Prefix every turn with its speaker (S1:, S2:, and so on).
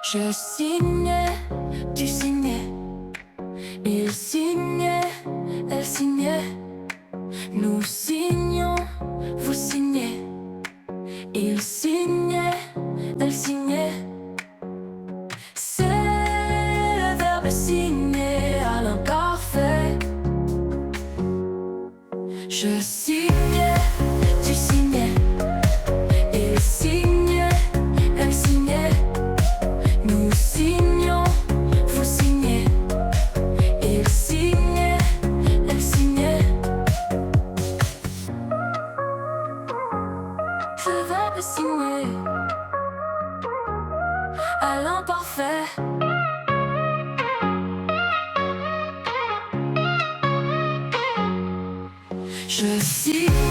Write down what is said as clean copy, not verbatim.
S1: Je signais, tu signais, il signait, elle signait, nous signions, vous signez, il signait, elle signait. C'est le verbe signer à l'imparfait. Je signais, tu signais, il signait, elle signait, nous signions, vous signez, il signait, elle signait. Le verbe signer à l'imparfait. Je signe.